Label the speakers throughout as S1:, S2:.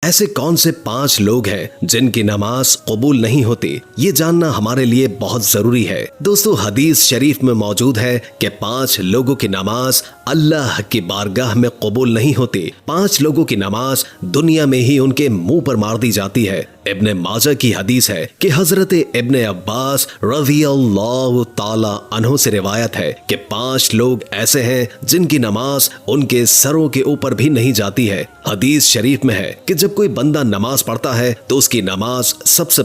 S1: ایسے کون سے 5 لوگ ہیں جن کی نماز قبول نہیں ہوتی؟ یہ جاننا ہمارے لیے بہت ضروری ہے۔ دوستو، حدیث شریف میں موجود ہے کہ 5 لوگوں کی نماز اللہ کی بارگاہ میں قبول نہیں ہوتی۔ 5 لوگوں کی نماز دنیا میں ہی ان کے منہ پر مار دی جاتی ہے۔ ابن ماجہ کی حدیث ہے کہ حضرت ابن عباس رضی اللہ تعالی عنہ سے روایت ہے کہ 5 لوگ ایسے ہیں جن کی نماز ان کے سروں کے اوپر بھی نہیں جاتی ہے۔ حدیث شریف میں ہے کہ جب کوئی بندہ نماز پڑھتا ہے تو اس کی نماز سب سے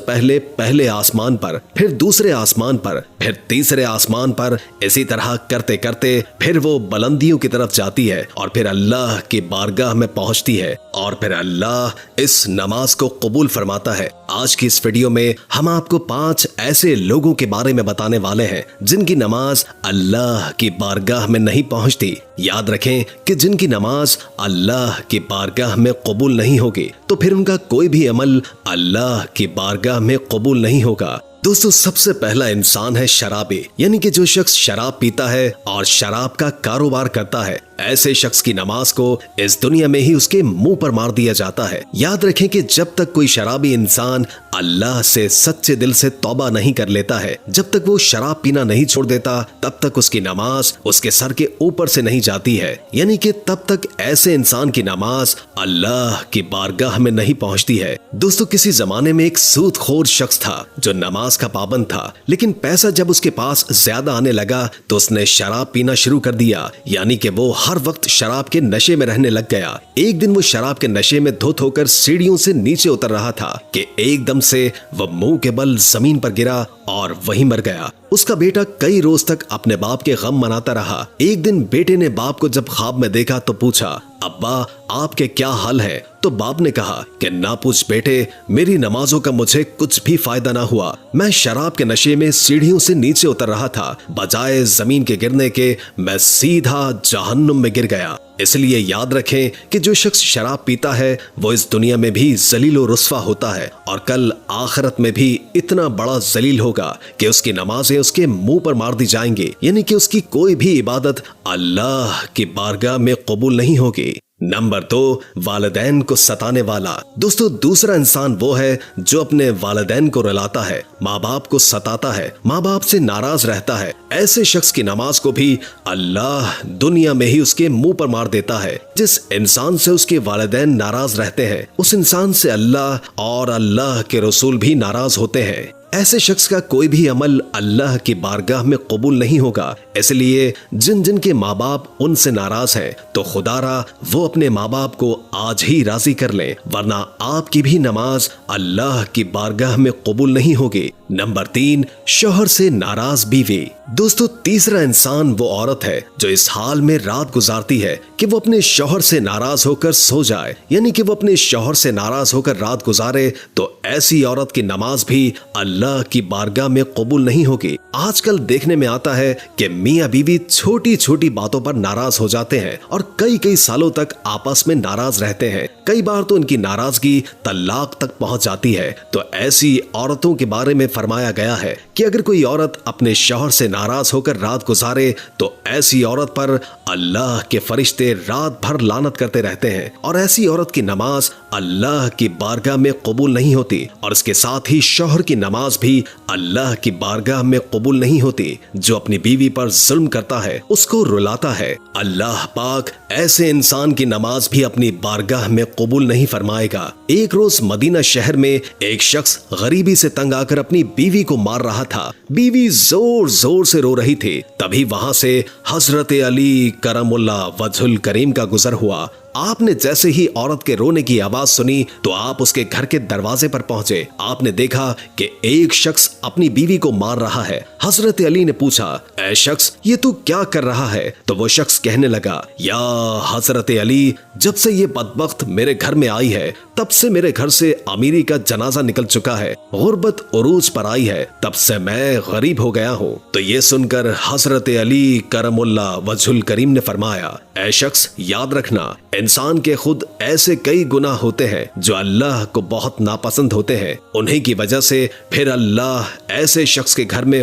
S1: پہلے آسمان پر، پھر دوسرے آسمان پر، پھر تیسرے آسمان پر، اسی طرح کرتے کرتے پھر وہ بلندیوں کی طرف جاتی ہے اور پھر اللہ کی بارگاہ میں پہنچتی ہے اور پھر اللہ اس نماز کو قبول فرماتا ہے۔ آج کی اس ویڈیو میں ہم آپ کو 5 ایسے لوگوں کے بارے میں بتانے والے ہیں جن کی نماز اللہ کی بارگاہ میں نہیں پہنچتی۔ یاد رکھیں کہ جن کی نماز اللہ کی بارگاہ میں قبول نہیں ہوگی تو پھر ان کا کوئی بھی عمل اللہ کی بارگاہ میں قبول نہیں ہوگا۔ دوستو، سب سے پہلا انسان ہے شرابی، یعنی کہ جو شخص شراب پیتا ہے اور شراب کا کاروبار کرتا ہے، ایسے شخص کی نماز کو اس دنیا میں ہی اس کے منہ پر مار دیا جاتا ہے۔ یاد رکھیں کہ جب تک کوئی شرابی انسان اللہ سے سچے دل سے توبہ نہیں کر لیتا ہے، جب تک وہ شراب پینا نہیں چھوڑ دیتا، تب تک اس کی نماز اس کے سر کے اوپر سے نہیں جاتی ہے، یعنی کہ تب تک ایسے انسان کی نماز اللہ کی بارگاہ میں نہیں پہنچتی ہے۔ دوستو، کسی زمانے میں ایک سود خور شخص تھا جو نماز کا پابند تھا، لیکن پیسہ جب اس کے پاس زیادہ آنے لگا تو اس نے شراب پینا شروع کر دیا، یعنی کہ وہ ہر وقت شراب کے نشے میں رہنے لگ گیا۔ ایک دن وہ شراب کے نشے میں دھت ہو کر سیڑھیوں سے نیچے اتر رہا تھا کہ ایک دم سے وہ منہ کے بل زمین پر گرا اور وہیں مر گیا۔ اس کا بیٹا کئی روز تک اپنے باپ کے غم مناتا رہا۔ ایک دن بیٹے نے باپ کو جب خواب میں دیکھا تو پوچھا، ابا آپ کے کیا حال ہے؟ تو باپ نے کہا کہ نہ پوچھ بیٹے، میری نمازوں کا مجھے کچھ بھی فائدہ نہ ہوا۔ میں شراب کے نشے میں سیڑھیوں سے نیچے اتر رہا تھا، بجائے زمین کے گرنے کے میں سیدھا جہنم میں گر گیا۔ اس لیے یاد رکھیں کہ جو شخص شراب پیتا ہے وہ اس دنیا میں بھی ذلیل و رسوا ہوتا ہے اور کل آخرت میں بھی اتنا بڑا ذلیل ہوگا کہ اس کی نمازیں اس کے منہ پر مار دی جائیں گی، یعنی کہ اس کی کوئی بھی عبادت اللہ کی بارگاہ میں قبول نہیں ہوگی۔ نمبر 2، والدین کو ستانے والا۔ دوستو، دوسرا انسان وہ ہے جو اپنے والدین کو رلاتا ہے، ماں باپ کو ستاتا ہے، ماں باپ سے ناراض رہتا ہے۔ ایسے شخص کی نماز کو بھی اللہ دنیا میں ہی اس کے منہ پر مار دیتا ہے۔ جس انسان سے اس کے والدین ناراض رہتے ہیں، اس انسان سے اللہ اور اللہ کے رسول بھی ناراض ہوتے ہیں۔ ایسے شخص کا کوئی بھی عمل اللہ کی بارگاہ میں قبول نہیں ہوگا۔ اس لیے جن کے ماں باپ ان سے ناراض ہیں تو خدا را وہ اپنے ماں باپ کو آج ہی راضی کر لیں، ورنہ آپ کی بھی نماز اللہ کی بارگاہ میں قبول نہیں ہوگی۔ نمبر 3، شوہر سے ناراض بیوی۔ دوستو، تیسرا انسان وہ عورت ہے جو اس حال میں رات گزارتی ہے کہ وہ اپنے شوہر سے ناراض ہو کر سو جائے، یعنی کہ وہ اپنے شوہر سے ناراض ہو کر رات گزارے، تو ایسی عورت کی نماز بھی اللہ کی بارگاہ میں قبول نہیں ہوگی۔ آج کل دیکھنے میں آتا ہے کہ میاں بیوی چھوٹی چھوٹی باتوں پر ناراض ہو جاتے ہیں اور کئی سالوں تک آپس میں ناراض رہتے ہیں۔ کئی بار تو ان کی ناراضگی طلاق تک پہنچ جاتی ہے۔ تو ایسی عورتوں کے بارے میں فرمایا گیا ہے کہ اگر کوئی عورت اپنے شوہر سے ناراض ہو کر رات گزارے تو ایسی عورت پر اللہ کے فرشتے رات بھر لعنت کرتے رہتے ہیں اور ایسی عورت کی نماز اللہ کی بارگاہ میں قبول نہیں ہوتی، اور اس کے ساتھ ہی شوہر کی نماز بھی اللہ کی بارگاہ میں قبول نہیں ہوتی۔ جو اپنی بیوی پر ظلم کرتا ہے اس کو رلاتا ہے، اللہ پاک ایسے انسان کی نماز بھی اپنی بارگاہ میں قبول نہیں فرمائے گا۔ ایک روز مدینہ شہر میں ایک شخص غریبی سے تنگ آ کر اپنی بیوی کو مار رہا تھا۔ بیوی زور زور سے رو رہی تھی، تبھی وہاں سے حضرت علی کرم اللہ وجہ الکریم کا گزر ہوا۔ آپ نے جیسے ہی عورت کے رونے کی آواز سنی تو آپ اس کے گھر کے دروازے پر پہنچے۔ آپ نے دیکھا کہ ایک شخص اپنی بیوی کو مار رہا ہے۔ حضرت علی نے پوچھا، اے شخص یہ تو کیا کر رہا ہے؟ تو وہ شخص کہنے لگا، یا حضرت علی، جب سے یہ بدبخت میرے گھر میں آئی ہے تب سے میرے گھر سے امیری کا جنازہ نکل چکا ہے، غربت عروج پر آئی ہے، تب سے میں غریب ہو گیا ہوں۔ تو یہ سن کر حضرت علی کرم اللہ وجہ الکریم نے فرمایا، اے شخص یاد رکھنا، انسان کے خود ایسے کئی گناہ ہوتے ہیں جو اللہ کو بہت ناپسند ہوتے ہیں، انہی کی وجہ سے پھر اللہ ایسے شخص کے گھر میں